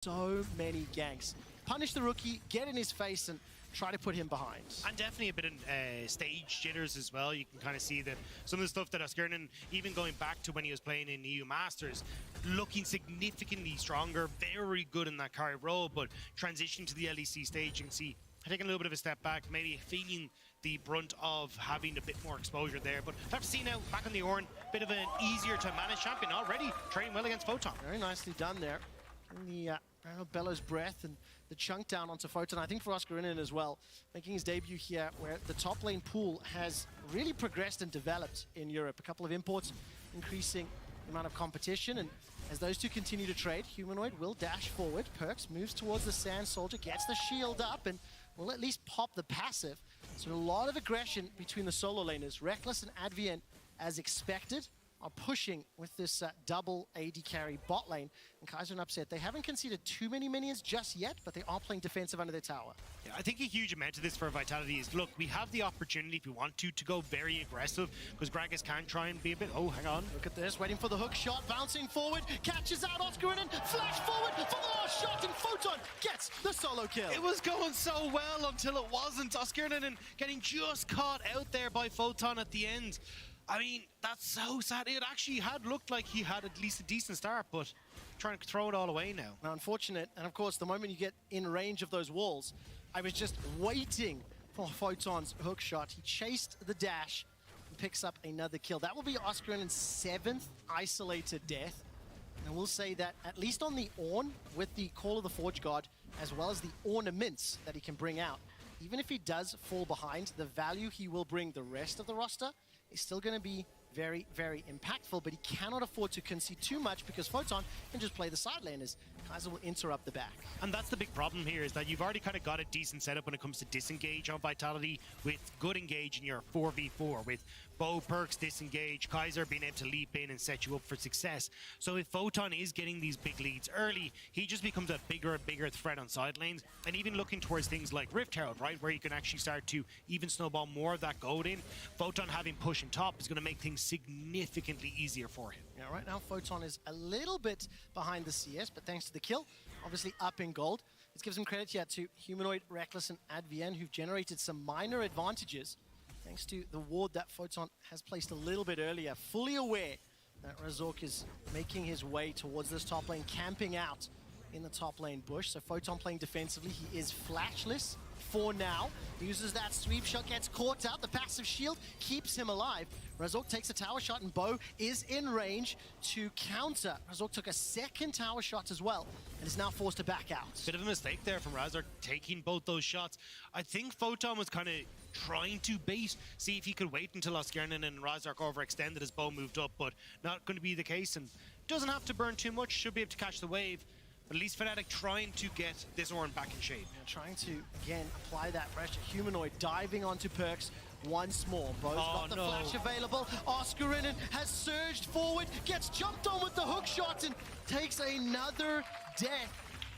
so many ganks. Punish the rookie, get in his face, and try to put him behind. And definitely a bit of stage jitters as well. You can kind of see that some of the stuff that Oskirnin, even going back to when he was playing in EU Masters, looking significantly stronger, very good in that carry role, but transition to the LEC stage, you can see taking a little bit of a step back, maybe feeling the brunt of having a bit more exposure there. But have to see now, back on the Ornn, bit of an easier to manage champion already, training well against Photon. Very nicely done there. Getting the Bellows breath and the chunk down onto Photon. I think for Oskirnin as well, making his debut here where the top lane pool has really progressed and developed in Europe. A couple of imports increasing the amount of competition, and as those two continue to trade, Humanoid will dash forward. Perks moves towards the Sand Soldier, gets the shield up, and will at least pop the passive. So a lot of aggression between the solo laners. Rekkles and Advien, as expected, are pushing with this double AD carry bot lane. And Kaiser and Upset, they haven't conceded too many minions just yet, but they are playing defensive under their tower. Yeah, I think a huge amount of this for Vitality is, look, we have the opportunity if we want to go very aggressive, because Gragas can try and be a bit, oh, hang on. Look at this, waiting for the hook shot, bouncing forward, catches out Oskirnin, flash forward for the last shot, and Photon gets the solo kill. It was going so well until it wasn't. Oskirnin getting just caught out there by Photon at the end. I mean, that's so sad. It actually had looked like he had at least a decent start, but trying to throw it all away now. Now, unfortunate, and of course, the moment you get in range of those walls, I was just waiting for Photon's hook shot. He chased the dash and picks up another kill. That will be Oskirnin's 7th isolated death. And we'll say that at least on the Ornn, with the Call of the Forge God, as well as the ornaments that he can bring out, even if he does fall behind, the value he will bring the rest of the roster is still going to be very, very impactful, but he cannot afford to concede too much because Photon can just play the side laners. Kaiser will interrupt the back. And that's the big problem here, is that you've already kind of got a decent setup when it comes to disengage on Vitality, with good engage in your 4v4, with Bo perks disengage, Kaiser being able to leap in and set you up for success. So if Photon is getting these big leads early, he just becomes a bigger and bigger threat on side lanes, and even looking towards things like Rift Herald, right, where you can actually start to even snowball more of that gold in. Photon having push and top is going to make things significantly easier for him. Yeah, right now Photon is a little bit behind the CS, but thanks to the kill, obviously up in gold. This gives him credit here to Humanoid, Rekkles, and Advien, who've generated some minor advantages thanks to the ward that Photon has placed a little bit earlier. Fully aware that Razork is making his way towards this top lane, camping out in the top lane bush. So Photon playing defensively. He is flashless for now. Uses that sweep shot, gets caught out. The passive shield keeps him alive. Razork takes a tower shot, and Bo is in range to counter. Razork took a second tower shot as well, and is now forced to back out. Bit of a mistake there from Razork, taking both those shots. I think Photon was kind of trying to bait, see if he could wait until Oskirnin and Razork overextended as Bo moved up, but not going to be the case, and doesn't have to burn too much, should be able to catch the wave. But at least Fnatic trying to get this Ornn back in shape. Yeah, trying to, again, apply that pressure. Humanoid diving onto Perks once more. Bo's got the flash available. Oskirnin has surged forward, gets jumped on with the hook shot, and takes another death.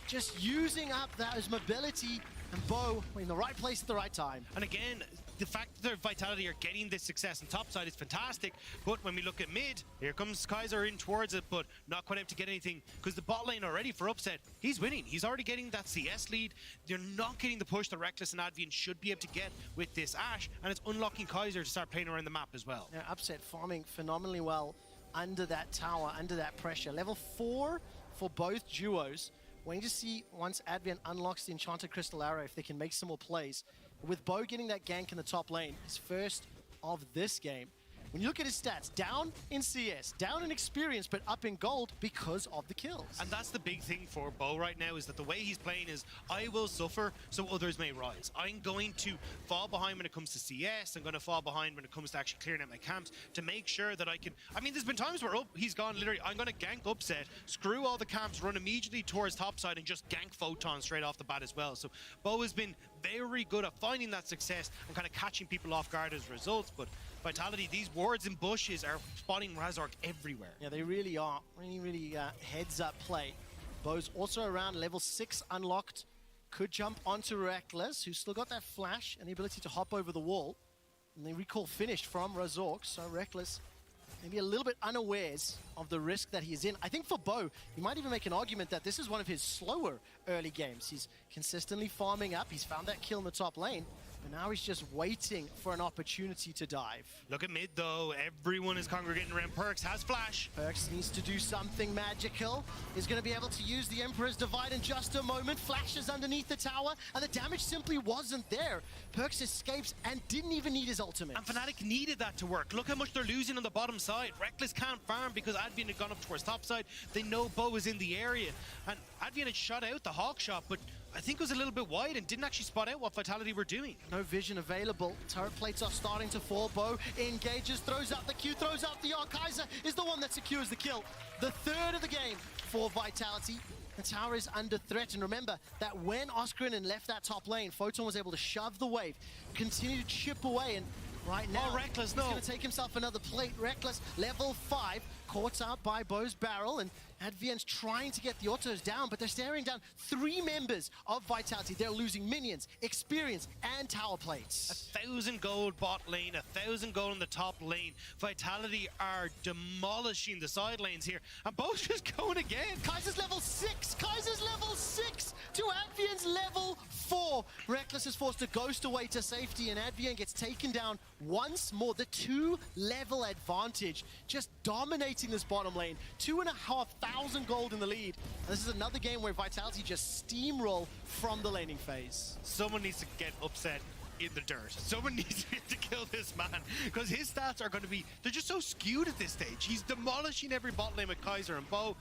Just using up that mobility, and Bo in the right place at the right time. And again, the fact that their Vitality are getting this success on top side is fantastic, but when we look at mid, here comes Kaiser in towards it, but not quite able to get anything, because the bot lane already for Upset, he's winning. He's already getting that CS lead. They're not getting the push that Rekkles and Advien should be able to get with this Ashe, and it's unlocking Kaiser to start playing around the map as well. Yeah, Upset farming phenomenally well under that tower, under that pressure. Level 4 for both duos. Waiting to see once Advien unlocks the Enchanted Crystal Arrow if they can make some more plays. With Bo getting that gank in the top lane, his first of this game. When you look at his stats, down in CS, down in experience, but up in gold because of the kills. And that's the big thing for Bo right now, is that the way he's playing is, I will suffer so others may rise. I'm going to fall behind when it comes to CS. I'm going to fall behind when it comes to actually clearing out my camps to make sure that I can... I mean, there's been times where he's gone literally, I'm going to gank Upset, screw all the camps, run immediately towards topside, and just gank Photon straight off the bat as well. So Bo has been very good at finding that success and kind of catching people off guard as results, but Vitality, these wards and bushes are spotting Razork everywhere. Yeah, they really are. Really heads up play. Bo's also around, level 6 unlocked. Could jump onto Rekkles, who's still got that flash and the ability to hop over the wall. And the recall finished from Razork, so Rekkles maybe a little bit unawares of the risk that he is in. I think for Bo, you might even make an argument that this is one of his slower early games. He's consistently farming up. He's found that kill in the top lane. And now he's just waiting for an opportunity to dive. Look at mid, though. Everyone is congregating around Perks. Has flash. Perks needs to do something magical. He's going to be able to use the Emperor's Divide in just a moment. Flashes underneath the tower, and the damage simply wasn't there. Perks escapes and didn't even need his ultimate. And Fnatic needed that to work. Look how much they're losing on the bottom side. Reckless can't farm because Advian had gone up towards top side. They know Bo is in the area. And Advian had shot out the Hawk shot, but I think it was a little bit wide and didn't actually spot out what Vitality were doing. No vision available. Turret plates are starting to fall. Bo engages, throws out the Q, throws out the R. Kaiser is the one that secures the kill. The third of the game for Vitality. The tower is under threat, and remember that when Oscarinen left that top lane, Photon was able to shove the wave, continue to chip away, and right now, Reckless, he's no. going to take himself another plate. Reckless, level 5, caught out by Bo's barrel, and Advian's trying to get the autos down, but they're staring down 3 members of Vitality. They're losing minions, experience, and tower plates. 1,000 gold bot lane, 1,000 gold in the top lane. Vitality are demolishing the side lanes here, and Bo's just going again. Kaiser's level 6! Kaiser's level 6 to Advian's level 4. Reckless is forced to ghost away to safety, and Advian gets taken down once more. The 2-level advantage, just dominating this bottom lane. 2,500 gold in the lead. And this is another game where Vitality just steamroll from the laning phase. Someone needs to get upset in the dirt. Someone needs to kill this man, because his stats are going to be, they're just so skewed at this stage. He's demolishing every bot lane with Kaiser and Bo.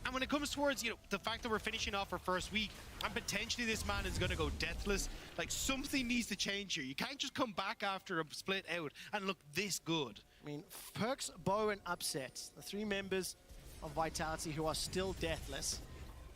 And when it comes towards, you know, the fact that we're finishing off our first week, and potentially this man is going to go deathless, like, something needs to change here. You can't just come back after a split out and look this good. I mean, Perks, Bo, and Upset, the 3 members of Vitality who are still deathless,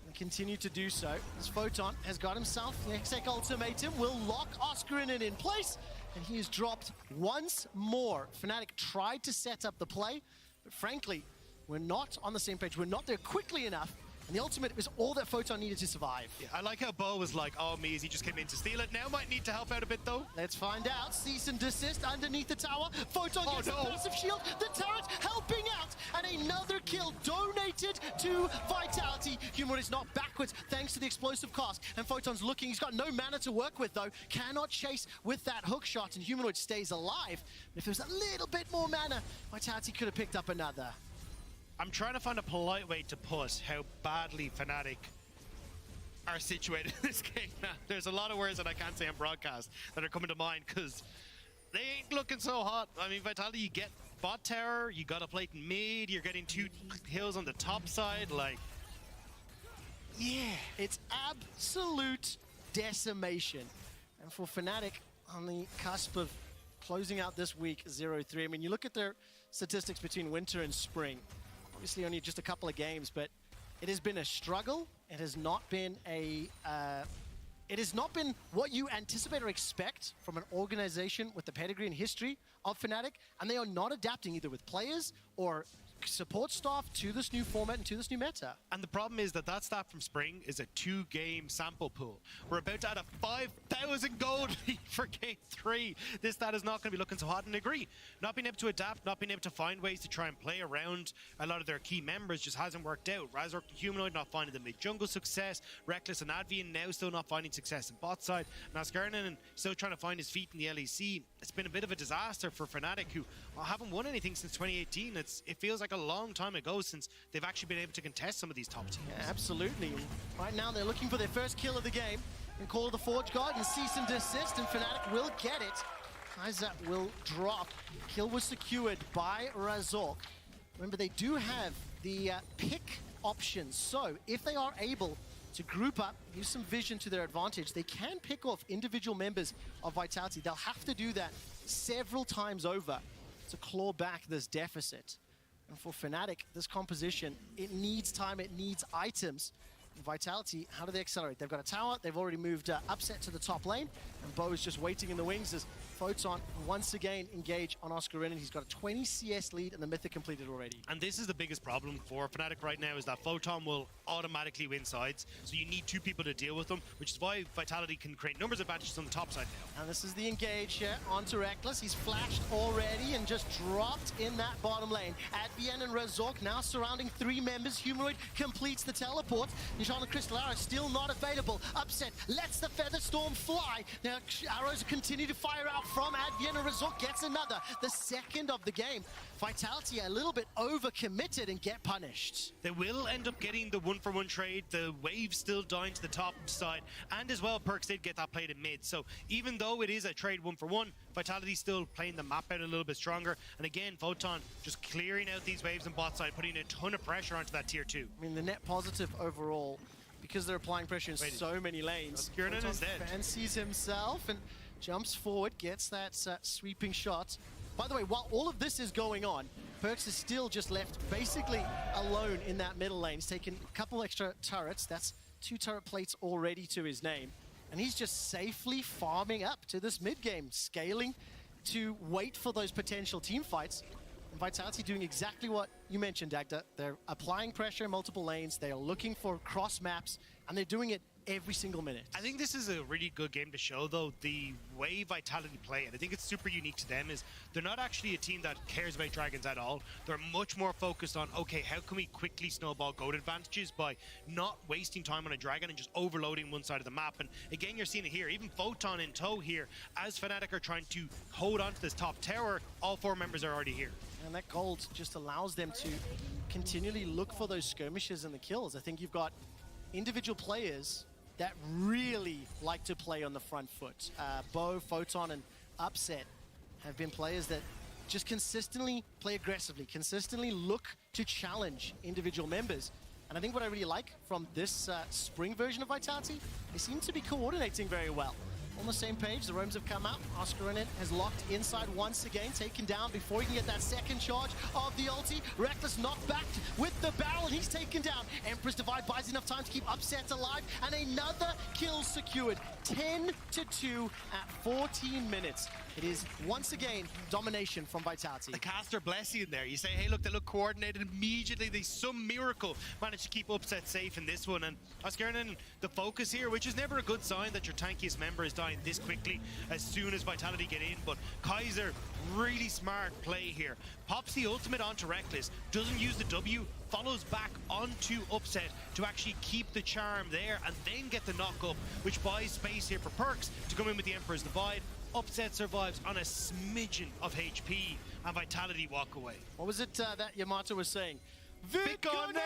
and continue to do so. As Photon has got himself the Hextech Ultimatum, will lock Oscarinen in place, and he is dropped once more. Fnatic tried to set up the play, but frankly, we're not on the same page. We're not there quickly enough. And the ultimate is all that Photon needed to survive. Yeah, I like how Bo was like, oh, me, as he just came in to steal it. Now might need to help out a bit, though. Let's find out. Cease and desist underneath the tower. Photon gets a massive shield. The turret helping out. And another kill donated to Vitality. Humanoid is not backwards thanks to the explosive cast. And Photon's looking. He's got no mana to work with, though. Cannot chase with that hook shot. And Humanoid stays alive. But if there was a little bit more mana, Vitality could have picked up another. I'm trying to find a polite way to put how badly Fnatic are situated in this game now. There's a lot of words that I can't say on broadcast that are coming to mind, because they ain't looking so hot. I mean, Vitality, you get bot tower, you got a plate in mid, you're getting 2 hills on the top side, like... Yeah, it's absolute decimation. And for Fnatic, on the cusp of closing out this week 0-3, I mean, you look at their statistics between winter and spring. Obviously only just a couple of games, but it has been a struggle. It has not been what you anticipate or expect from an organization with the pedigree and history of Fnatic, and they are not adapting either with players or support staff to this new format and to this new meta. And the problem is that that stat from spring is a 2-game sample pool. We're about to add a 5,000 gold for game 3. This stat is not going to be looking so hot, and agree. Not being able to adapt, not being able to find ways to try and play around a lot of their key members just hasn't worked out. Razork and Humanoid not finding the mid-jungle success. Reckless and Advian now still not finding success in bot side. Nascarnan still trying to find his feet in the LEC. It's been a bit of a disaster for Fnatic, who haven't won anything since 2018. It feels like a long time ago since they've actually been able to contest some of these top teams. Yeah, absolutely. Right now they're looking for their first kill of the game. And call the Forge Guard and cease and desist, and Fnatic will get it. Kaiser will drop. Kill was secured by Razork. Remember, they do have the pick options, so if they are able to group up, use some vision to their advantage, they can pick off individual members of Vitality. They'll have to do that several times over to claw back this deficit. And for Fnatic, this composition, it needs time, it needs items. Vitality, how do they accelerate? They've got a tower, they've already moved Upset to the top lane, and Bo is just waiting in the wings as Photon once again engage on Oscar and he's got a 20 CS lead and the Mythic completed already. And this is the biggest problem for Fnatic right now, is that Photon will automatically win sides, so you need two people to deal with them, which is why Vitality can create numbers advantages on the top side now. And this is the engage here onto Reckless. He's flashed already and just dropped in that bottom lane. Advienne and Razork now surrounding 3 members. Humanoid completes the teleport. Nishan and Crystal Arrow still not available. Upset lets the Feather Storm fly. Now arrows continue to fire out from Advienne and Razork gets another. The second of the game. Vitality a little bit overcommitted and get punished. They will end up getting the 1-for-1 trade. The wave still down to the top side. And as well, Perkz did get that played in mid. So even though it is a trade 1-for-1, Vitality still playing the map out a little bit stronger. And again, Photon just clearing out these waves on bot side, putting a ton of pressure onto that tier 2. I mean, the net positive overall, because they're applying pressure in so many lanes. Photon is dead. Fancies himself and jumps forward, gets that sweeping shot. By the way, while all of this is going on, Perkz is still just left basically alone in that middle lane. He's taken a couple extra turrets. That's 2 turret plates already to his name. And he's just safely farming up to this mid game, scaling to wait for those potential team fights. And Vitality doing exactly what you mentioned, Dagda. They're applying pressure in multiple lanes. They are looking for cross maps, and they're doing it every single minute. I think this is a really good game to show, though, the way Vitality play it. I think it's super unique to them is they're not actually a team that cares about dragons at all. They're much more focused on, okay, how can we quickly snowball gold advantages by not wasting time on a dragon and just overloading one side of the map. And again, you're seeing it here. Even Photon in tow here, as Fnatic are trying to hold on to this top tower, all 4 members are already here. And that gold just allows them to continually look for those skirmishes and the kills. I think you've got individual players that really like to play on the front foot. Bo, Photon, and Upset have been players that just consistently play aggressively, consistently look to challenge individual members. And I think what I really like from this spring version of Vitality, they seem to be coordinating very well. On the same page, the roams have come out. Oscar has locked inside once again, taken down before he can get that second charge of the ulti. Reckless knocked back with the barrel, and he's taken down. Empress Divide buys enough time to keep Upset alive, and another kill secured. 10-2 at 14 minutes. It is once again domination from Vitality. The caster blessing there. You say, hey, look, they look coordinated. Immediately, they some miracle managed to keep Upset safe in this one. And Oscar, the focus here, which is never a good sign that your tankiest member is dying this quickly as soon as Vitality get in. But Kaiser, really smart play here. Pops the ultimate onto Reckless, doesn't use the W, follows back onto Upset to actually keep the charm there and then get the knock up, which buys space here for Perkz to come in with the Emperor's Divide. Upset survives on a smidgen of HP and Vitality walk away. What was it that Yamato was saying? VidConnect!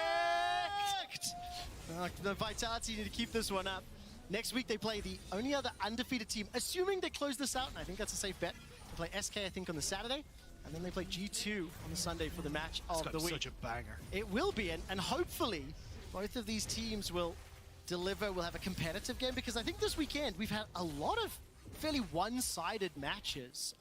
The Vitality need to keep this one up. Next week they play the only other undefeated team, assuming they close this out, and I think that's a safe bet. They play SK, I think, on the Saturday, and then they play G2 on the Sunday for the match of the week. Such a banger. It will be, and hopefully both of these teams will deliver, will have a competitive game, because I think this weekend we've had a lot of fairly one-sided matches,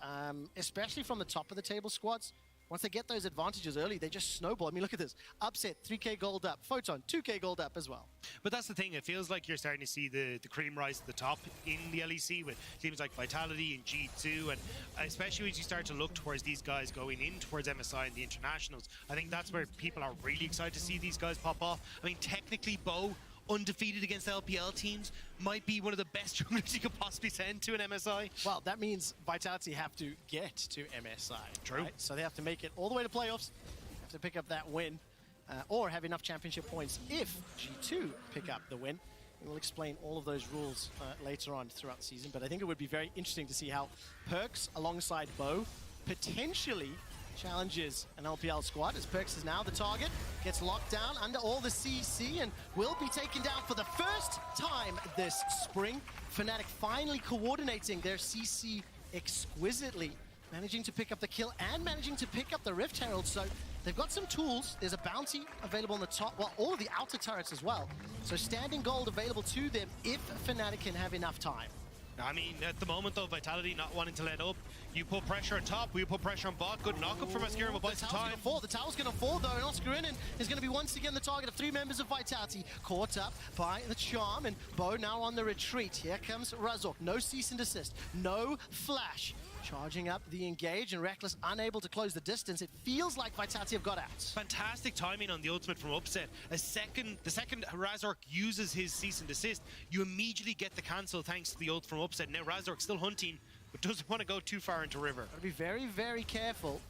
especially from the top of the table squads. Once they get those advantages early, they just snowball. I mean, look at this. Upset, 3k gold up. Photon, 2k gold up as well. But that's the thing. It feels like you're starting to see the cream rise to the top in the LEC with teams like Vitality and G2. And especially as you start to look towards these guys going in towards MSI and the internationals, I think that's where people are really excited to see these guys pop off. I mean, technically, Bo, undefeated against LPL teams, might be one of the best junglers you could possibly send to an MSI. Well, that means Vitality have to get to MSI. True. Right? So they have to make it all the way to playoffs, have to pick up that win, or have enough championship points if G2 pick up the win. And we'll explain all of those rules later on throughout the season, but I think it would be very interesting to see how Perkz alongside Bo potentially challenges an LPL squad, as Perkz is now the target, gets locked down under all the CC and will be taken down for the first time this spring. Fnatic finally coordinating their CC exquisitely, managing to pick up the kill and managing to pick up the Rift Herald. So they've got some tools. There's a bounty available on the top, well, all of the outer turrets as well. So standing gold available to them if Fnatic can have enough time. I mean, at the moment, though, Vitality not wanting to let up. You put pressure on top, we put pressure on bot. Good knock-up from Ascarin will buy some time. The tower's going to fall, though, and Oscar is going to be once again the target of 3 members of Vitality. Caught up by the charm, and Bo now on the retreat. Here comes Razork. No cease and desist. No flash. Charging up the engage, and Reckless unable to close the distance. It feels like Vitality have got out. Fantastic timing on the ultimate from Upset. The second Razork uses his cease and desist, you immediately get the cancel thanks to the ult from Upset. Now Razork still hunting, but doesn't want to go too far into River. Gotta be very, very careful.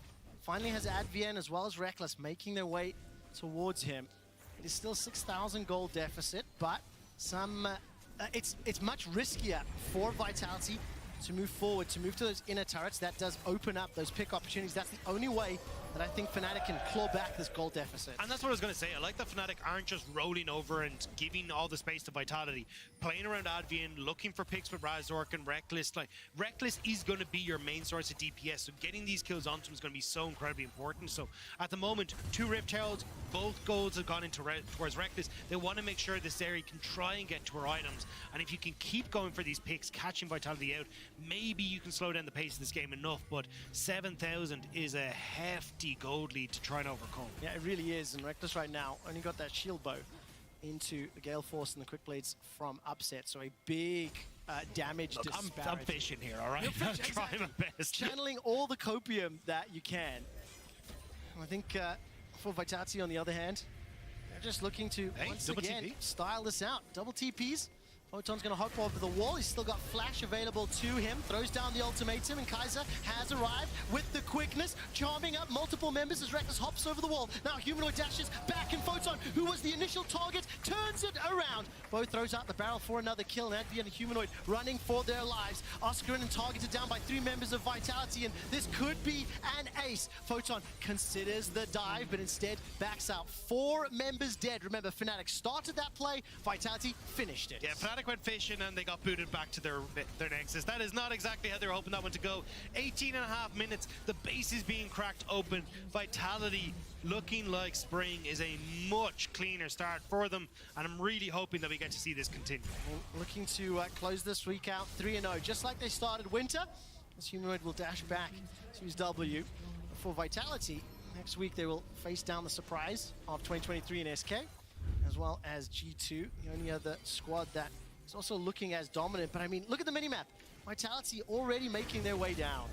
Finally has Advien as well as Reckless making their way towards him. It is still 6,000 gold deficit, but it's much riskier for Vitality to move forward, to move to those inner turrets. That does open up those pick opportunities. That's the only way that I think Fnatic can claw back this gold deficit. And that's what I was going to say. I like that Fnatic aren't just rolling over and giving all the space to Vitality. Playing around Advien, looking for picks with Razork and Reckless. Like, Reckless is going to be your main source of DPS, so getting these kills onto him is going to be so incredibly important. So at the moment, 2 Rift Heralds, both golds have gone into towards Reckless. They want to make sure this area can try and get to her items. And if you can keep going for these picks, catching Vitality out, maybe you can slow down the pace of this game enough. But 7,000 is a hefty gold lead to try and overcome. Yeah, it really is. And Reckless right now only got that shield bow into the Gale Force and the Quick Blades from Upset. So a big damage disparity. I'm fishing here, all right? I'm trying my best. Channeling all the copium that you can. I think for Vitality, on the other hand, they're just looking to, once again, style this out. Double TPs. Photon's going to hop over the wall. He's still got Flash available to him. Throws down the ultimatum, and Kaiser has arrived with the quickness, charming up multiple members as Reckless hops over the wall. Now Humanoid dashes back, and Photon, who was the initial target, turns it around. Bo throws out the barrel for another kill, and Advien and Humanoid running for their lives. Oscar and targeted down by 3 members of Vitality, and this could be an ace. Photon considers the dive, but instead backs out. 4 members dead. Remember, Fnatic started that play. Vitality finished it. Yeah, Fnatic went fishing and they got booted back to their nexus. That is not exactly how they were hoping that one to go. 18.5 minutes, the base is being cracked open. Vitality looking like spring is a much cleaner start for them, and I'm really hoping that we get to see this continue. Looking to close this week out 3-0, just like they started winter. This Humanoid will dash back to his W. For Vitality, next week they will face down the surprise of 2023 in SK, as well as G2, the only other squad that is also looking as dominant. But I mean, look at the minimap. Vitality already making their way down.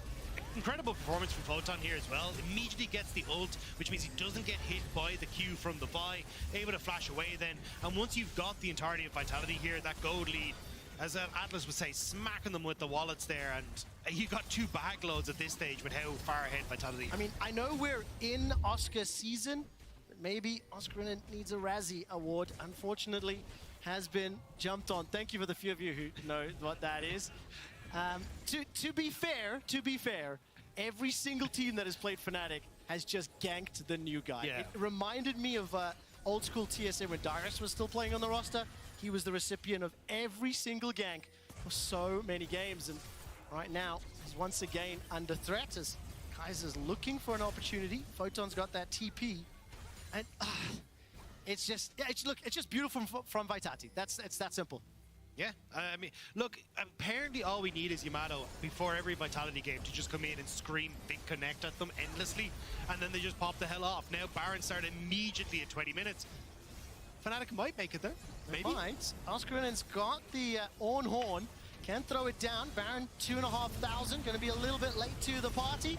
Incredible performance from Photon here as well. Immediately gets the ult, which means he doesn't get hit by the Q from the Vi. Able to flash away then. And once you've got the entirety of Vitality here, that gold lead, as Atlas would say, smacking them with the wallets there. And you got 2 bag loads at this stage with how far ahead Vitality is. I mean, I know we're in Oscar season, but maybe Oscar needs a Razzie award. Unfortunately, has been jumped on. Thank you for the few of you who know what that is. To be fair, every single team that has played Fnatic has just ganked the new guy. Yeah. It reminded me of old school TSM when Darius was still playing on the roster. He was the recipient of every single gank for so many games, and right now he's once again under threat as Kaiser's looking for an opportunity. Photon's got that TP, and it's just beautiful from Vitality. It's that simple. Yeah, I mean, look, apparently all we need is Yamato before every Vitality game to just come in and scream big connect at them endlessly, and then they just pop the hell off. Now Baron started immediately at 20 minutes. Fnatic might make it there, maybe. Might. Oscarinen's got the Orn Horn, can throw it down. Baron 2,500, going to be a little bit late to the party.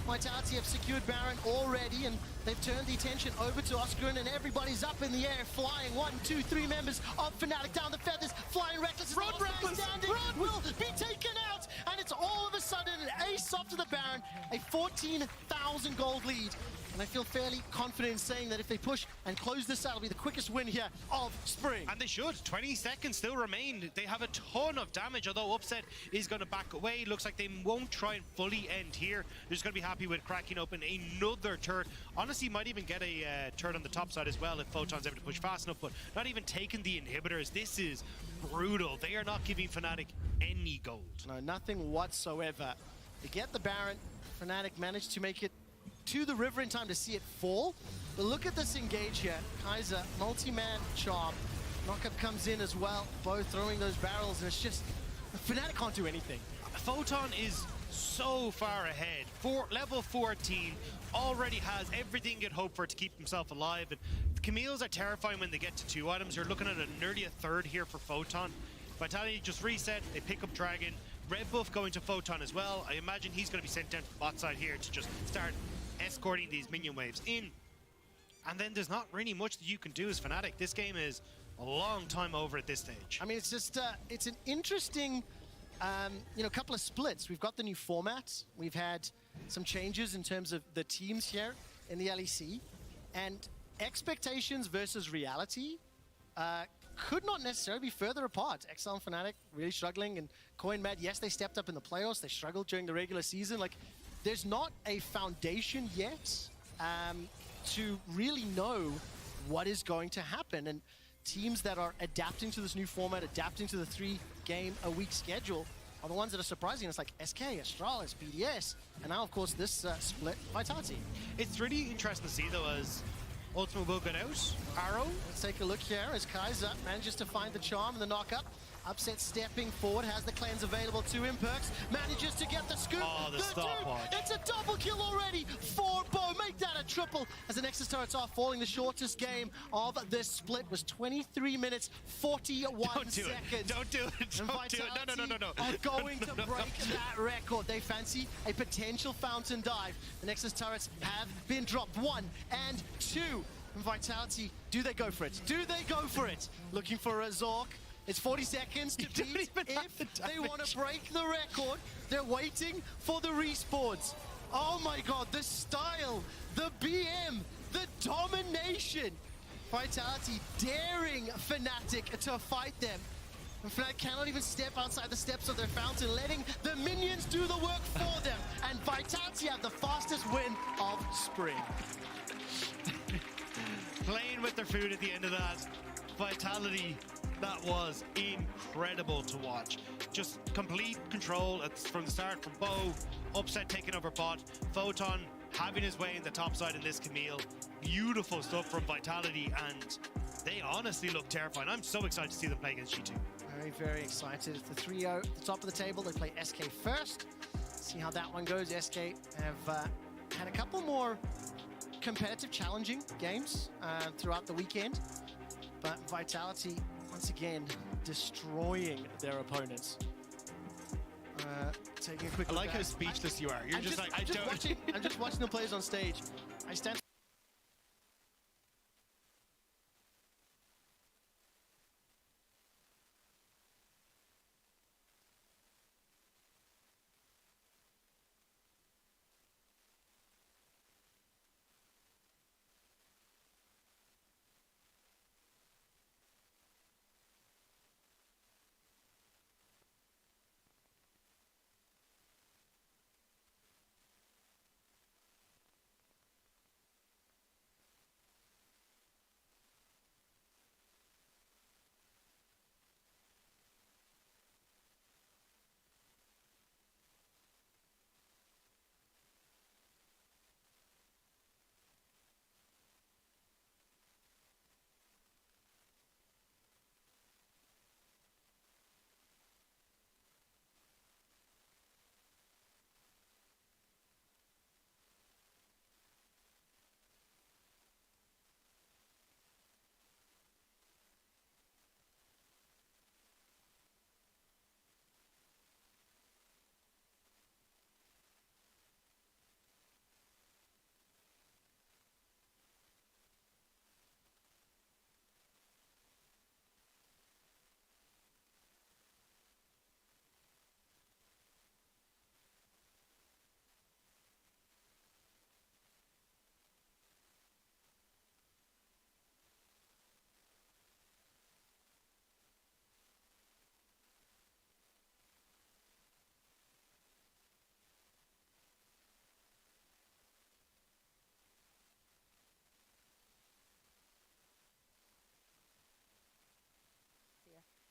Vitality have secured Baron already, and they've turned the attention over to Oscarin, and everybody's up in the air, flying. 1, 2, 3 members of Fnatic down the feathers, flying Reckless. Run, Reckless! Standing, will be taken out, and it's all of a sudden an ace off to the Baron, a 14,000 gold lead. And I feel fairly confident in saying that if they push and close this out, it'll be the quickest win here of spring. And they should. 20 seconds still remain. They have a ton of damage, although Upset is going to back away. Looks like they won't try and fully end here. They're just going to be happy with cracking open another turret. Honestly, might even get a turret on the top side as well if Photon's able to push fast enough, but not even taking the inhibitors. This is brutal. They are not giving Fnatic any gold. No, nothing whatsoever. They get the Baron. Fnatic managed to make it to the river in time to see it fall. But look at this engage here. Kaiser, multi-man charm. Knockup comes in as well. Both throwing those barrels, and it's just, Fnatic can't do anything. Photon is so far ahead. Level 14 already has everything you'd hope for to keep himself alive. And the Camille's are terrifying when they get to 2 items. You're looking at nearly a third here for Photon. Vitality just reset. They pick up Dragon. red buff going to Photon as well. I imagine he's going to be sent down to the bot side here to just start escorting these minion waves in. And then there's not really much that you can do as Fnatic. This game is a long time over at this stage. I mean, it's just, it's an interesting, couple of splits. We've got the new format. We've had some changes in terms of the teams here in the LEC. And expectations versus reality could not necessarily be further apart. Exile and Fnatic really struggling, and CoinMed, yes, they stepped up in the playoffs. They struggled during the regular season. Like, there's not a foundation yet to really know what is going to happen. And teams that are adapting to this new format, adapting to the 3-game-a-week schedule, are the ones that are surprising us, like SK, Astralis, BDS, and now, of course, this split Vitality. It's really interesting to see, though, as Ultimate will get out. Arrow. Let's take a look here as Kaiser manages to find the charm and the knock-up. Upset stepping forward, has the cleanse available to him. Perkz manages to get the scoop. Oh, the stopwatch. It's a double kill already for Bo. Make that a triple as the Nexus turrets are falling. The shortest game of this split was 23 minutes, 41 Don't do seconds. it. Don't do it. Don't do it. No. Are going to break that record. They fancy a potential fountain dive. The Nexus turrets have been dropped. 1 and 2. And Vitality, do they go for it? Do they go for it? Looking for a Zork. It's 40 seconds to beat if they want to break the record. They're waiting for the respawns. Oh my god, the style, the BM, the domination. Vitality daring Fnatic to fight them. And Fnatic cannot even step outside the steps of their fountain, letting the minions do the work for them. And Vitality have the fastest win of spring. Playing with their food at the end of that. Vitality, that was incredible to watch. Just complete control from the start from Bo. Upset taking over bot. Photon having his way in the top side in this Camille. Beautiful stuff from Vitality, and they honestly look terrifying. I'm so excited to see them play against G2. Very, very excited. It's the 3-0 at the top of the table. They play SK first. See how that one goes. SK have had a couple more competitive, challenging games throughout the weekend. But Vitality, once again, destroying their opponents. Taking a quick look. I like how speechless you are. You're just like, I'm just watching the players on stage. I stand.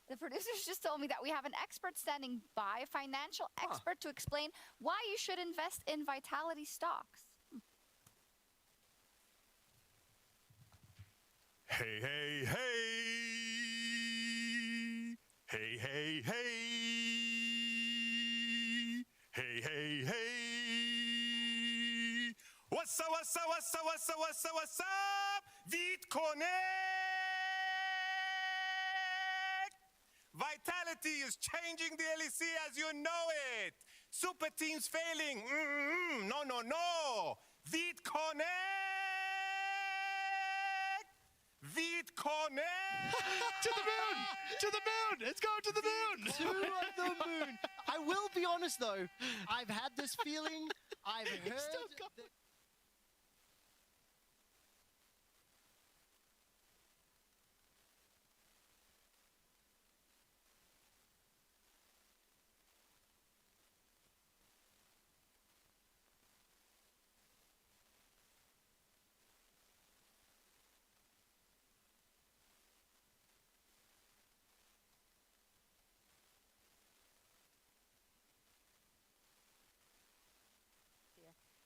The producers just told me that we have an expert standing by, a financial expert, to explain why you should invest in Vitality stocks. Hey, hey, hey. Hey, hey, hey. Hey, hey, hey. What's up, what's up, what's up, what's up, what's up, what's up? Vite Connect. Vitality. Vitality is changing the LEC as you know it. Super teams failing. No, no, no. Vit connect. Vit connect. To the moon! To the moon! It's going to the moon! To the moon. I will be honest though, I've had this feeling. I've heard. Still got- that-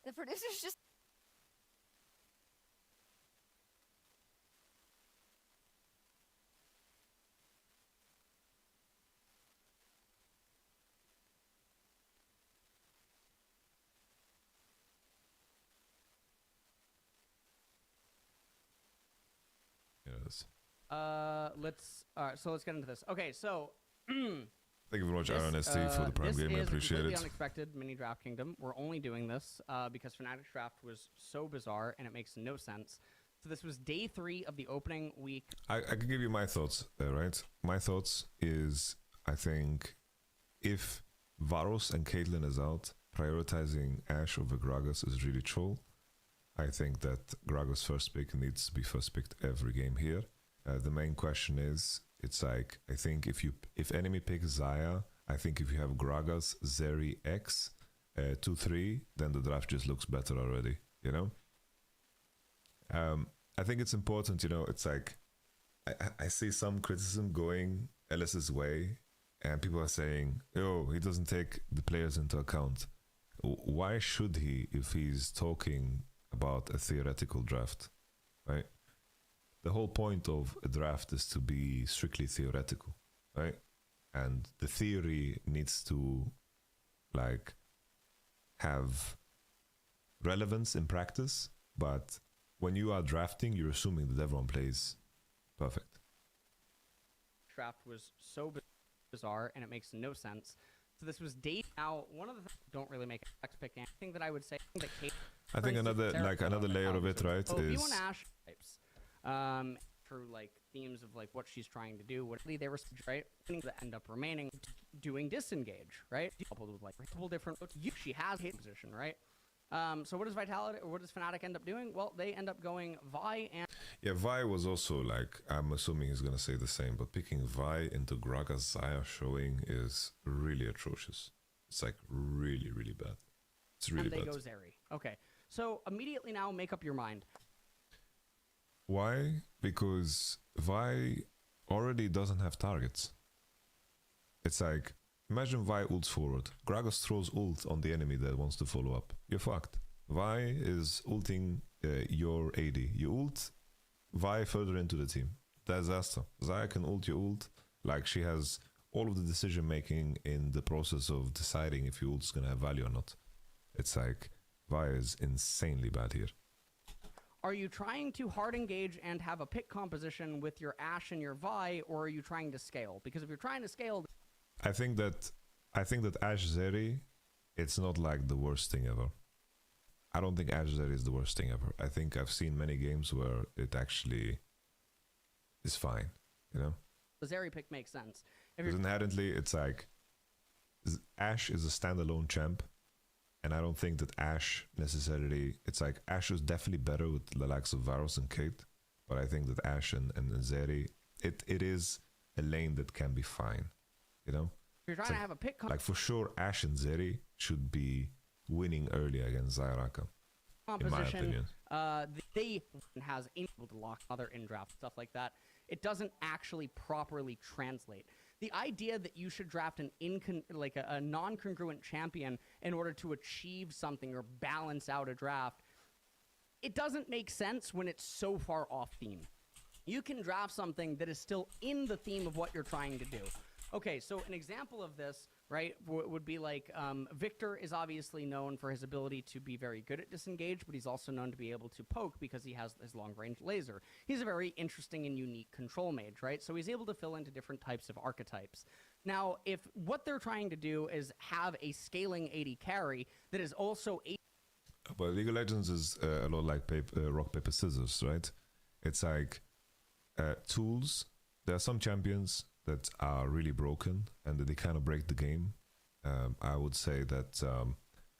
The producers just Yes. So let's get into this. Okay, so Thank you very much, Aaron ST, for the Prime this Game. I is appreciate completely it. unexpected mini Draft Kingdom. We're only doing this because Fnatic's draft was so bizarre and it makes no sense. So this was day 3 of the opening week. I can give you my thoughts there, right? My thoughts is, I think, if Varus and Caitlyn is out, prioritizing Ashe over Gragas is really troll. I think that Gragas' first pick needs to be first picked every game here. The main question is, it's like, I think if enemy picks Xayah, I think if you have Gragas, Zeri, X, 2-3, then the draft just looks better already, you know? I think it's important, you know, it's like, I see some criticism going Ellis's way, and people are saying, oh, he doesn't take the players into account. Why should he if he's talking about a theoretical draft, right? The whole point of a draft is to be strictly theoretical, right? And the theory needs to, like, have relevance in practice, but when you are drafting, you're assuming that everyone plays perfect. Draft was so bizarre and it makes no sense. So this was day. Now, one of the things that don't really make a X pick anything that I would say that Kate. I think another layer of it, right, is V1 Ashe types. Through like themes of like what she's trying to do, what they were right that end up remaining doing disengage, right? Coupled with like multiple different she has hit position, right? So what does Vitality or what does Fnatic end up doing? Well, they end up going Vi and yeah, Vi was also like, I'm assuming he's gonna say the same, but picking Vi into Gragas Xayah showing is really atrocious. It's like really, really bad. It's really and they bad. go Zeri. Okay, so immediately now make up your mind. Why? Because Vi already doesn't have targets. It's like, imagine Vi ults forward. Gragas throws ult on the enemy that wants to follow up. You're fucked. Vi is ulting your AD. You ult Vi further into the team. Disaster. Xayah can ult your ult. Like, she has all of the decision making in the process of deciding if your ult is going to have value or not. It's like, Vi is insanely bad here. Are you trying to hard engage and have a pick composition with your Ashe and your Vi, or are you trying to scale? Because if you're trying to scale, I think that Ashe Zeri, it's not like the worst thing ever. I don't think Ashe Zeri is the worst thing ever. I think I've seen many games where it actually is fine, you know? the Zeri pick makes sense. If Because you're inherently, it's like Ashe is a standalone champ, and I don't think that Ashe necessarily. It's like Ashe is definitely better with the likes of Varus and Kate, but I think that Ashe and Zeri, it is a lane that can be fine, you know. if you're trying to have a pick Like for sure, Ashe and Zeri should be winning early against Xayah, in my composition, opinion. they has able to lock other in draft stuff like that. It doesn't actually properly translate. The idea that you should draft an a non-congruent champion in order to achieve something or balance out a draft, it doesn't make sense when it's so far off theme. You can draft something that is still in the theme of what you're trying to do. Okay, so an example of this, right, would be like Victor is obviously known for his ability to be very good at disengage, but he's also known to be able to poke because he has his long-range laser. He's a very interesting and unique control mage, right? So he's able to fill into different types of archetypes. Now, if what they're trying to do is have a scaling AD carry that is also But League of Legends is a lot like rock, paper, scissors, right? It's like tools. There are some champions that are really broken and that they kind of break the game. I would say that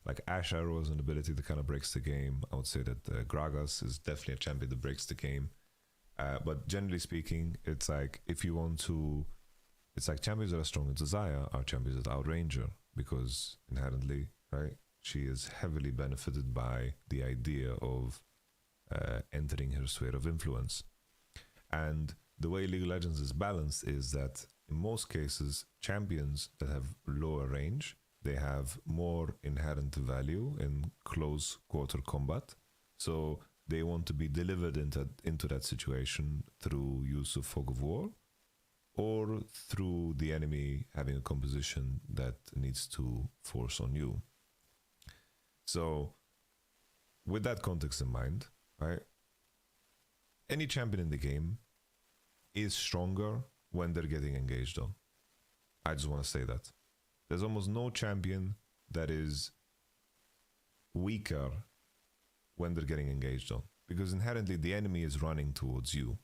like Ash Arrow is an ability that kind of breaks the game. I would say that Gragas is definitely a champion that breaks the game. But generally speaking, it's like if you want to, it's like champions that are strong in Desire are champions that outrange her because inherently, right? She is heavily benefited by the idea of entering her sphere of influence. And the way League of Legends is balanced is that in most cases, champions that have lower range, they have more inherent value in close quarter combat. So they want to be delivered into that situation through use of Fog of War or through the enemy having a composition that needs to force on you. So with that context in mind, right, any champion in the game is stronger when they're getting engaged on. I just want to say that. There's almost no champion that is weaker when they're getting engaged on, because inherently the enemy is running towards you.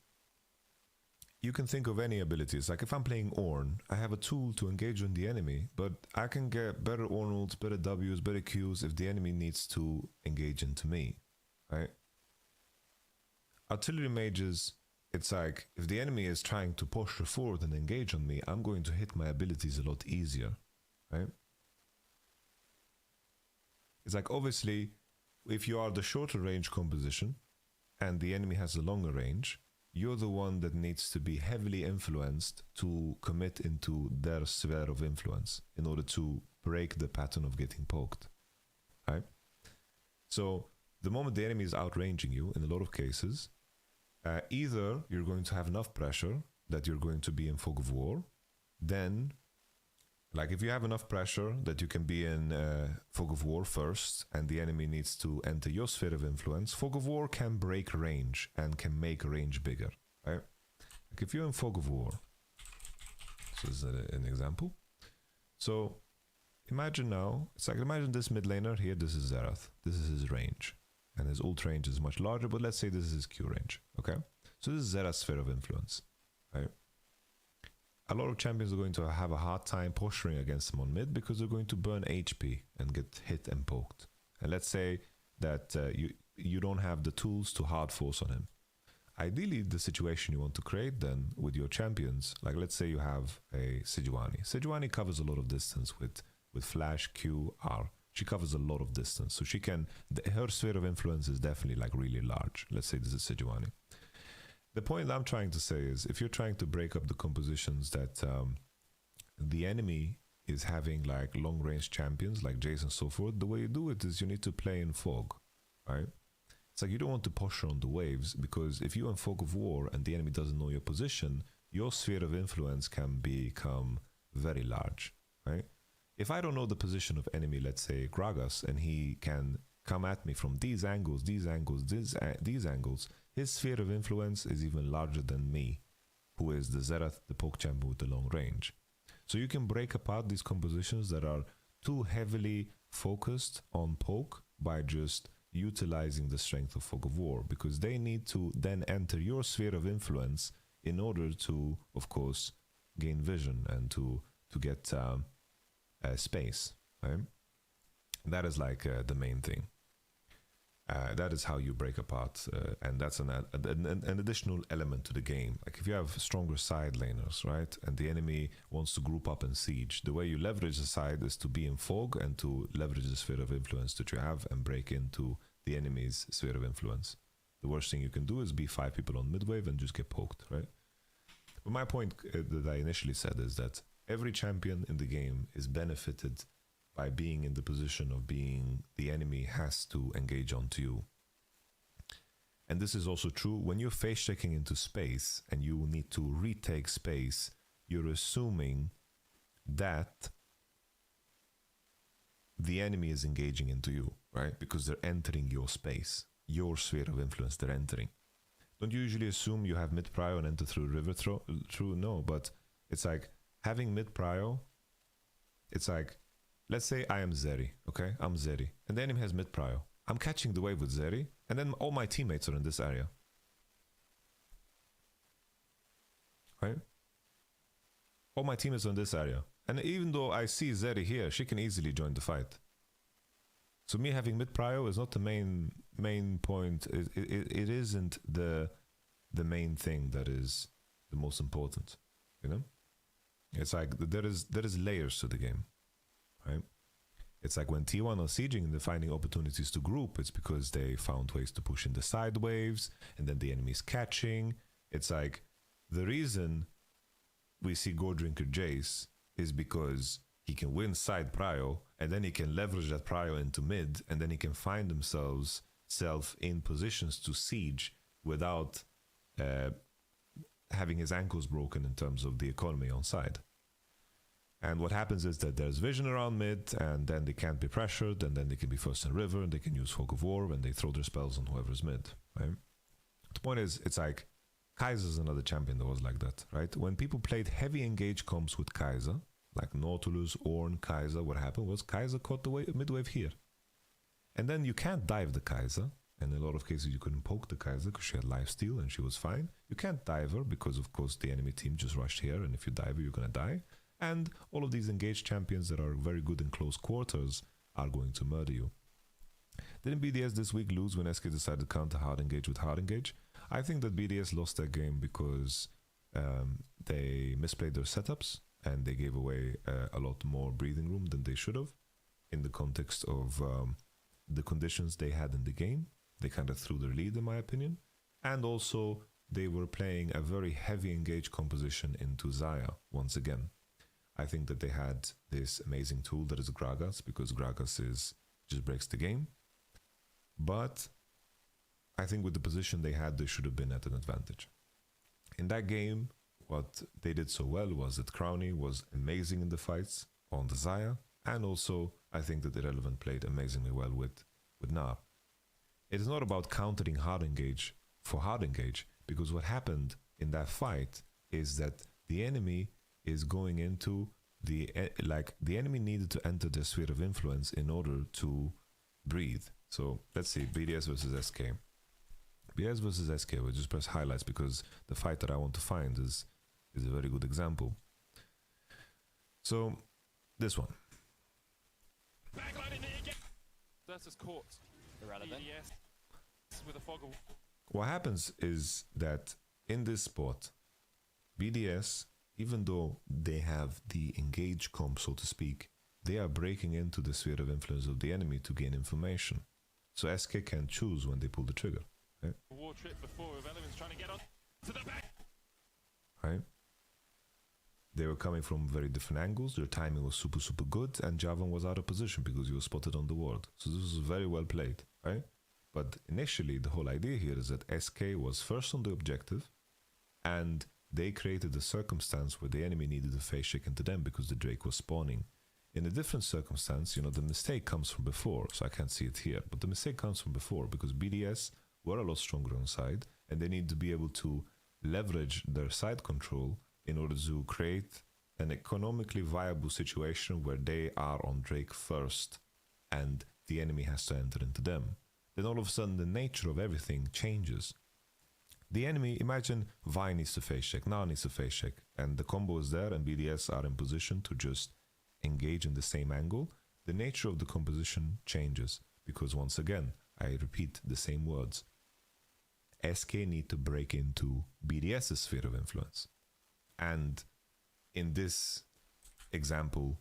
You can think of any abilities, like if I'm playing Ornn, I have a tool to engage on the enemy, but I can get better Ornn ults, better Ws, better Qs if the enemy needs to engage into me, right? Artillery mages, it's like if the enemy is trying to push forward and engage on me, I'm going to hit my abilities a lot easier, right? It's like obviously if you are the shorter range composition and the enemy has a longer range, you're the one that needs to be heavily influenced to commit into their sphere of influence in order to break the pattern of getting poked, right? So the moment the enemy is outranging you, in a lot of cases, either you're going to have enough pressure that you're going to be in Fog of War, then like if you have enough pressure that you can be in Fog of War first and the enemy needs to enter your sphere of influence, Fog of War can break range and can make range bigger, right? Like if you're in Fog of War, so this is an example. So imagine now, it's like imagine this mid laner here, this is Xerath, this is his range. And his ult range is much larger, but let's say this is his Q range, okay? So this is Xerath's sphere of influence, right? A lot of champions are going to have a hard time posturing against him on mid because they're going to burn HP and get hit and poked. And let's say that you don't have the tools to hard force on him. Ideally, the situation you want to create then with your champions, like let's say you have a Sejuani. Sejuani covers a lot of distance with flash, Q, R. She covers a lot of distance. So she can, her sphere of influence is definitely like really large. Let's say this is Sejuani. The point I'm trying to say is if you're trying to break up the compositions that the enemy is having like long range champions like Jace and so forth, the way you do it is you need to play in Fog, right? It's like you don't want to push on the waves because if you're in Fog of War and the enemy doesn't know your position, your sphere of influence can become very large, right? If I don't know the position of enemy, let's say Gragas, and he can come at me from these angles, these angles, his sphere of influence is even larger than me, who is the Xerath, the poke champion with the long range. So you can break apart these compositions that are too heavily focused on poke by just utilizing the strength of Fog of War, because they need to then enter your sphere of influence in order to, of course, gain vision and to get space, right? That is like the main thing. That is how you break apart, and that's an additional element to the game. Like if you have stronger side laners, right, and the enemy wants to group up in siege, the way you leverage the side is to be in fog and to leverage the sphere of influence that you have and break into the enemy's sphere of influence. The worst thing you can do is be 5 people on midwave and just get poked, right? But my point that I initially said is that every champion in the game is benefited by being in the position of being the enemy has to engage onto you. And this is also true when you're face checking into space and you need to retake space, you're assuming that the enemy is engaging into you, right? Because they're entering your space, your sphere of influence they're entering. Don't you usually assume you have mid prio and enter through river through? No, but it's like having mid prio, it's like, let's say I am Zeri, okay? I'm Zeri, and the enemy has mid prio. I'm catching the wave with Zeri, and then all my teammates are in this area. Right? All my teammates are in this area. And even though I see Zeri here, she can easily join the fight. So me having mid prio is not the main point. It isn't the main thing that is the most important, you know? It's like there is layers to the game, right? It's like when T1 are sieging and they're finding opportunities to group, it's because they found ways to push in the side waves, and then the enemy's catching. It's like the reason we see Goredrinker Jace is because he can win side prio, and then he can leverage that prio into mid, and then he can find himself in positions to siege without having his ankles broken in terms of the economy on side. And what happens is that there's vision around mid, and then they can't be pressured, and then they can be first in river, and they can use Fog of War when they throw their spells on whoever's mid, right? The point is, it's like, Kaiser's another champion that was like that, right? When people played heavy engage comps with Kaiser, like Nautilus, Ornn, Kaiser, what happened was Kaiser caught the mid wave here. And then you can't dive the Kaiser, and in a lot of cases you couldn't poke the Kaiser because she had lifesteal and she was fine. You can't dive her because, of course, the enemy team just rushed here, and if you dive her, you're gonna die. And all of these engaged champions that are very good in close quarters are going to murder you. Didn't BDS this week lose when SK decided to counter hard engage with hard engage? I think that BDS lost that game because they misplayed their setups and they gave away a lot more breathing room than they should have in the context of the conditions they had in the game. They kind of threw their lead, in my opinion. And also, they were playing a very heavy engage composition into Xayah once again. I think that they had this amazing tool that is Gragas, because Gragas just breaks the game. But I think with the position they had, they should have been at an advantage. In that game, what they did so well was that Crowny was amazing in the fights on the Xayah, and also I think that Irrelevant played amazingly well with Gnar. It is not about countering hard engage for hard engage, because what happened in that fight is that the enemy is going into the enemy needed to enter the sphere of influence in order to breathe. So let's see, BDS versus SK. BDS versus SK, we'll just press highlights because the fight that I want to find is a very good example. So this one. Versus court. Irrelevant. With a fog of... What happens is that in this spot, BDS, even though they have the engage comp, so to speak, they are breaking into the sphere of influence of the enemy to gain information. So SK can choose when they pull the trigger. Right? War trip before with Elephants trying to get on to the back. Right? They were coming from very different angles. Their timing was super, super good, and Javan was out of position because he was spotted on the ward. So this was very well played, right? But initially, the whole idea here is that SK was first on the objective, and they created a circumstance where the enemy needed a face check into them because the Drake was spawning. In a different circumstance, you know, the mistake comes from before, so I can't see it here, but the mistake comes from before because BDS were a lot stronger on side, and they need to be able to leverage their side control in order to create an economically viable situation where they are on Drake first and the enemy has to enter into them. Then all of a sudden the nature of everything changes. The enemy, imagine Vi needs to face check, Gnar needs to face check, and the combo is there and BDS are in position to just engage in the same angle. The nature of the composition changes because once again, I repeat the same words. SK need to break into BDS's sphere of influence. And in this example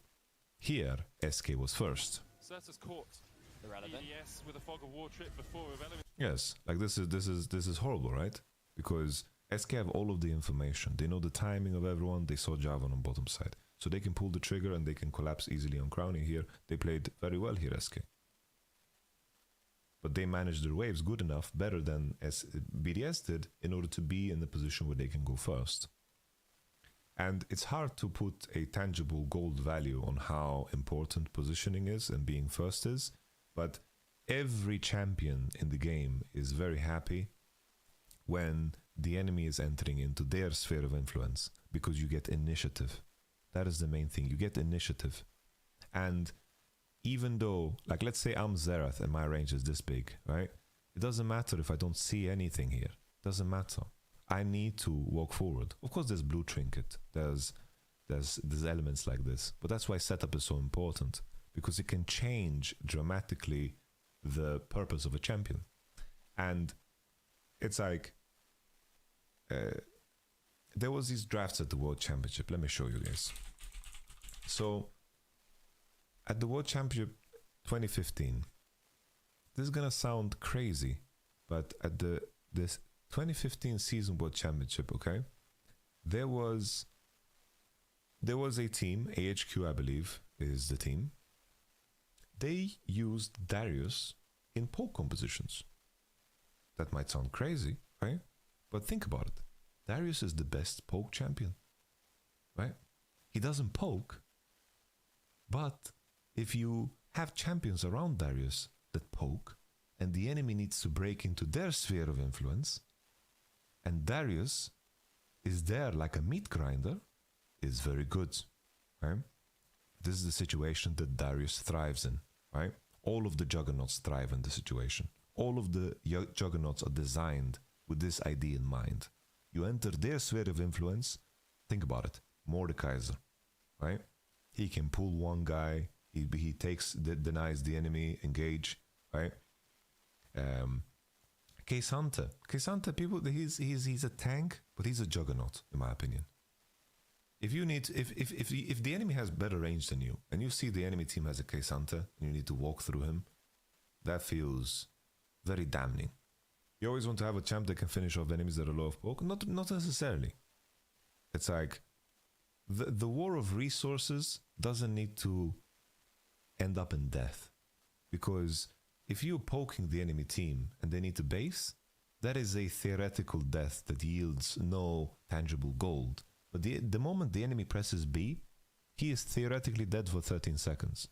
here, SK was first. Certus court. Irrelevant. BDS with a fog of war trip before with Elephants. Yes, like this is horrible, right? Because SK have all of the information. They know the timing of everyone. They saw Javan on bottom side. So they can pull the trigger and they can collapse easily on Crowny here. They played very well here, SK. But they managed their waves good enough, better than BDS did, in order to be in the position where they can go first. And it's hard to put a tangible gold value on how important positioning is and being first is, but every champion in the game is very happy when the enemy is entering into their sphere of influence because you get initiative. That is the main thing. You get initiative. And even though, like, let's say I'm Xerath and my range is this big, right? It doesn't matter if I don't see anything here. It doesn't matter. I need to walk forward. Of course, there's blue trinket. There's elements like this. But that's why setup is so important, because it can change dramatically the purpose of a champion. And it's like, there was these drafts at the World Championship. Let me show you guys. So, at the World Championship 2015, this is gonna sound crazy, but at this 2015 season World Championship, okay, there was a team, AHQ I believe is the team. They used Darius in poke compositions. That might sound crazy, right? But think about it. Darius is the best poke champion, right? He doesn't poke, but if you have champions around Darius that poke, and the enemy needs to break into their sphere of influence, and Darius is there like a meat grinder, is very good, right? This is the situation that Darius thrives in, right? All of the juggernauts thrive in this situation. All of the juggernauts are designed with this idea in mind. You enter their sphere of influence, think about it, Mordekaiser, right? He can pull one guy, he denies the enemy, engage, right? Case Hunter, people, he's a tank, but he's a juggernaut, in my opinion. If the enemy has better range than you, and you see the enemy team has a Case Hunter, and you need to walk through him, that feels very damning. You always want to have a champ that can finish off enemies that are low of poke? Not necessarily. It's like, the war of resources doesn't need to end up in death. Because if you're poking the enemy team and they need to base, that is a theoretical death that yields no tangible gold. But the moment the enemy presses B, he is theoretically dead for 13 seconds.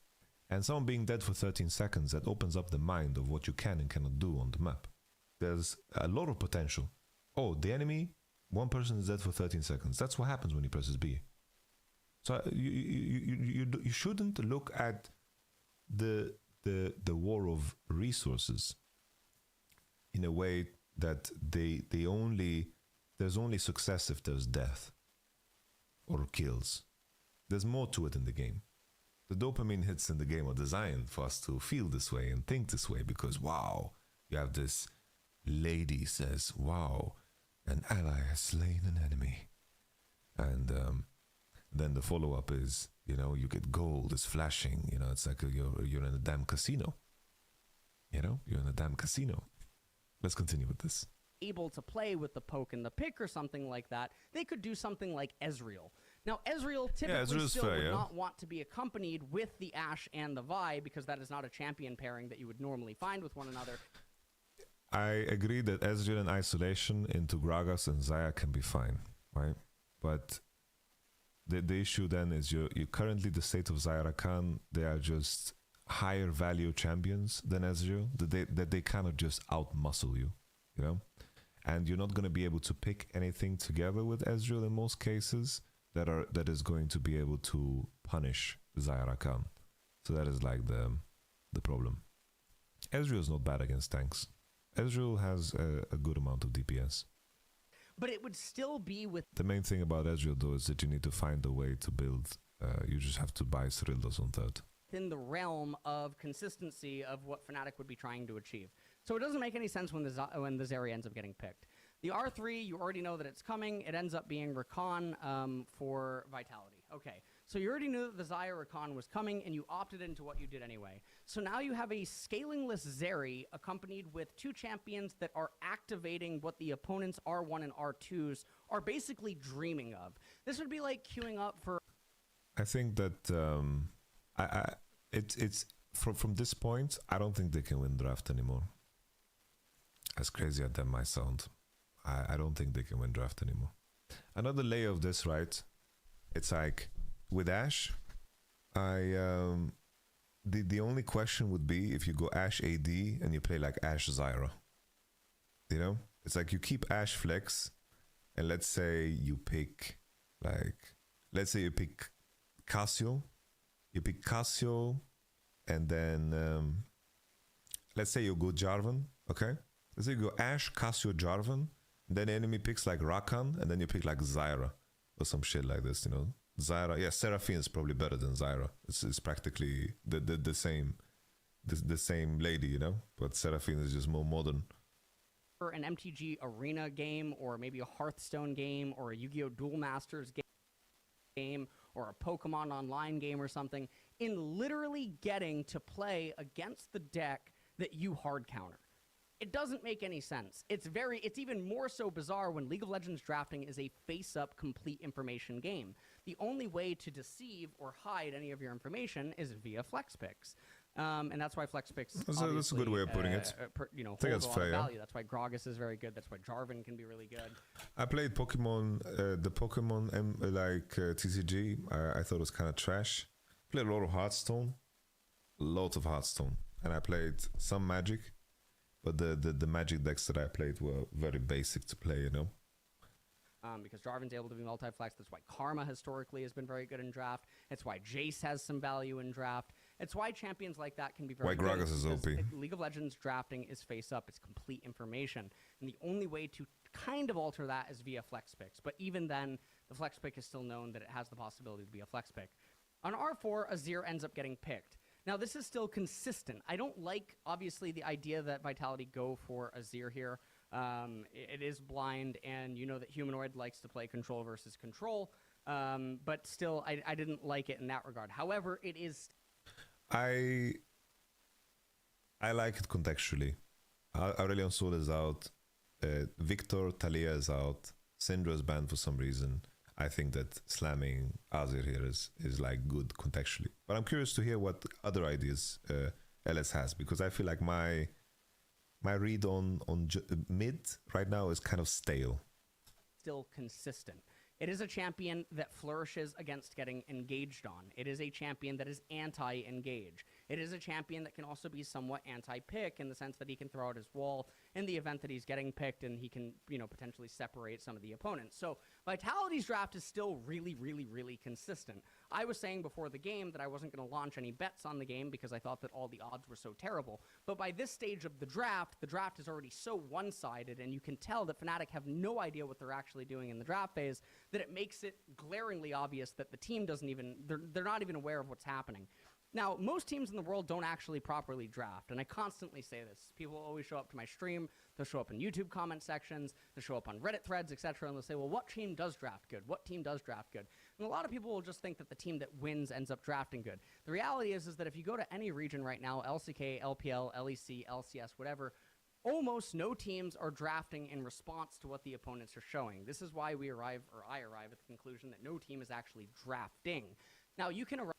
And someone being dead for 13 seconds, that opens up the mind of what you can and cannot do on the map. There's a lot of potential. Oh, the enemy, one person is dead for 13 seconds. That's what happens when he presses B. So you shouldn't look at the war of resources in a way that there's only success if there's death or kills. There's more to it in the game. The dopamine hits in the game are designed for us to feel this way and think this way, because wow, you have this lady says, wow, an ally has slain an enemy. And then the follow-up is, you get gold, it's flashing, it's like you're in a damn casino. You're in a damn casino. Let's continue with this. Able to play with the poke and the pick or something like that, they could do something like Ezreal. Now, Ezreal typically would not want to be accompanied with the Ashe and the Vi, because that is not a champion pairing that you would normally find with one another. I agree that Ezreal in isolation into Gragas and Xayah can be fine, right? But the issue then is you currently the state of Xayah Rakan, they are just higher value champions than Ezreal, that they kind of just out-muscle you, And you're not going to be able to pick anything together with Ezreal in most cases that is going to be able to punish Xayah Rakan. So that is like the problem. Ezreal is not bad against tanks. Ezreal has a good amount of DPS. But it would still be with... The main thing about Ezreal, though, is that you need to find a way to build. You just have to buy Cyrildos on third. In the realm of consistency of what Fnatic would be trying to achieve. So it doesn't make any sense when the Zeri ends up getting picked. The R3, you already know that it's coming. It ends up being Rakan for Vitality. Okay, so you already knew that the Xayah Rakan was coming, and you opted into what you did anyway. So now you have a scalingless Zeri accompanied with two champions that are activating what the opponent's R1 and R2s are basically dreaming of. This would be like queuing up for... I think that it's from this point, I don't think they can win draft anymore. As crazy as that might sound, I don't think they can win draft anymore. Another layer of this, right? It's like with Ashe, the only question would be if you go Ashe AD and you play like Ashe Zyra. It's like you keep Ashe flex, and let's say you pick Casio. You pick Casio, and then let's say you go Jarvan, okay? Let's say you go Ashe, Casio, Jarvan. Then the enemy picks like Rakan, and then you pick like Zyra or some shit like this, you know? Zyra, yeah, Seraphine is probably better than Zyra. It's practically the same lady, you know? But Seraphine is just more modern. For an MTG Arena game, or maybe a Hearthstone game, or a Yu-Gi-Oh! Duel Masters game, or a Pokemon Online game or something, in literally getting to play against the deck that you hard counter. It doesn't make any sense. It's even more so bizarre when League of Legends drafting is a face-up complete information game. The only way to deceive or hide any of your information is via flex picks. And that's why flex picks. That's a good way of putting it. Hold think that's a lot fair, of yeah. value. That's why Gragas is very good. That's why Jarvan can be really good. I played Pokemon, the Pokemon TCG. I thought it was kind of trash. Played a lot of Hearthstone, and I played some Magic, but the Magic decks that I played were very basic to play, you know. Because Jarvan's able to be multi-flex. That's why Karma historically has been very good in draft. It's why Jace has some value in draft. It's why champions like that can be very Why good. Gragas is OP. League of Legends drafting is face-up. It's complete information. And the only way to kind of alter that is via flex picks. But even then, the flex pick is still known that it has the possibility to be a flex pick. On R4, Azir ends up getting picked. Now, this is still consistent. I don't like, obviously, the idea that Vitality go for Azir here. It is blind, and you know that Humanoid likes to play control versus control. But still, I didn't like it in that regard. However, it is... I like it contextually. Aurelion Sol is out. Victor Talia is out. Syndra is banned for some reason. I think that slamming Azir here is like good contextually. But I'm curious to hear what other ideas LS has, because I feel like my read on mid right now is kind of stale. Still consistent. It is a champion that flourishes against getting engaged on. It is a champion that is anti-engage. It is a champion that can also be somewhat anti-pick in the sense that he can throw out his wall in the event that he's getting picked, and he can, you know, potentially separate some of the opponents. So Vitality's draft is still really, really, really consistent. I was saying before the game that I wasn't going to launch any bets on the game because I thought that all the odds were so terrible. But by this stage of the draft is already so one-sided, and you can tell that Fnatic have no idea what they're actually doing in the draft phase, that it makes it glaringly obvious that the team doesn't even, they're not even aware of what's happening. Now, most teams in the world don't actually properly draft, and I constantly say this. People always show up to my stream, they'll show up in YouTube comment sections, they'll show up on Reddit threads, etc., and they'll say, well, what team does draft good? What team does draft good? And a lot of people will just think that the team that wins ends up drafting good. The reality is that if you go to any region right now, LCK, LPL, LEC, LCS, whatever, almost no teams are drafting in response to what the opponents are showing. This is why I arrive at the conclusion that no team is actually drafting. Now, you can arrive...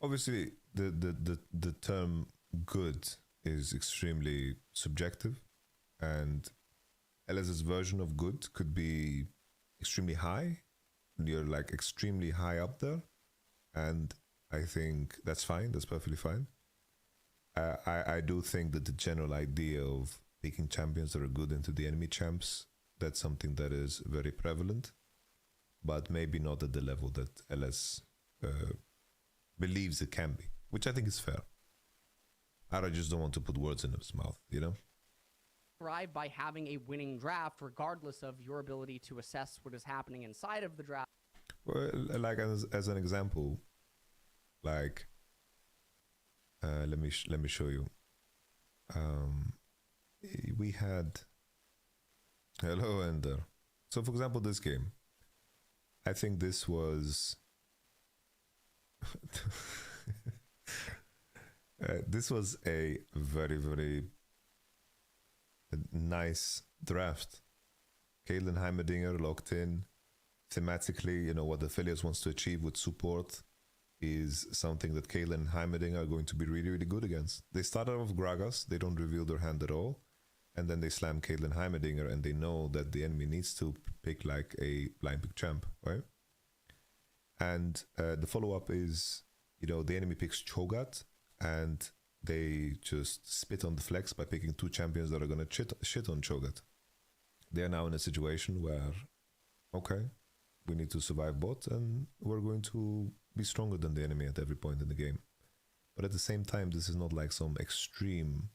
Obviously, the term good is extremely subjective, and LS's version of good could be extremely high. You're like extremely high up there, and I think that's fine. That's perfectly fine. I do think that the general idea of picking champions that are good into the enemy champs, that's something that is very prevalent, but maybe not at the level that LS believes it can be, which I think is fair. I just don't want to put words in his mouth, you know? Arrive by having a winning draft, regardless of your ability to assess what is happening inside of the draft. Well, like as an example, like let me show you. We had hello Ender. So for example, this game, I think this was this was a very, very nice draft. Caitlyn Heimerdinger locked in. Thematically, you know, what the Affiliates wants to achieve with support is something that Caitlyn and Heimerdinger are going to be really, really good against. They start out with Gragas, they don't reveal their hand at all, and then they slam Caitlyn Heimerdinger, and they know that the enemy needs to pick like a blind pick champ, right? And the follow-up is, you know, the enemy picks Cho'Gath, and they just spit on the flex by picking two champions that are going to shit on Cho'Gath. They are now in a situation where, okay, we need to survive bot, and we're going to be stronger than the enemy at every point in the game. But at the same time, this is not like some extreme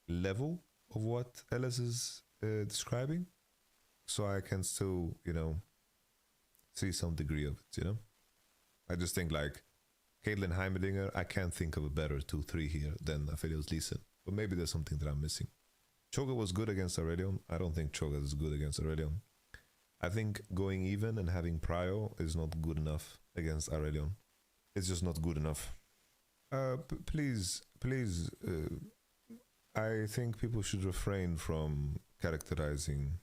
level of what Ellis is describing. So I can still, you know, see some degree of it, you know? I just think like Caitlyn Heimerdinger, I can't think of a better 2-3 here than Aphelios Lee Sin. But maybe there's something that I'm missing. Choga was good against Aurelion. I don't think Choga is good against Aurelion. I think going even and having prio is not good enough against Aurelion. It's just not good enough. Please, I think people should refrain from characterizing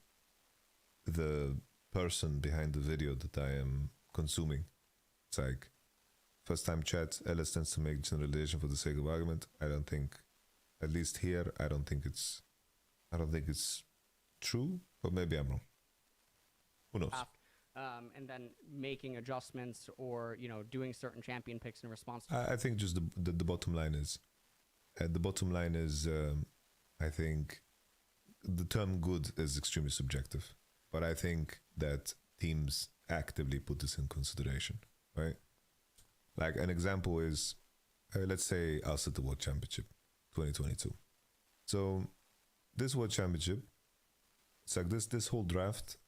the person behind the video that I am consuming. It's like, first time chat, Ellis tends to make generalization for the sake of argument. I don't think, at least here, I don't think it's true, but maybe I'm wrong. Who knows? And then making adjustments or, you know, doing certain champion picks in response to I think just the bottom line is, I think the term good is extremely subjective, but I think that teams actively put this in consideration, right? Like an example is, let's say us at the World Championship 2022. So this World Championship, it's like this whole draft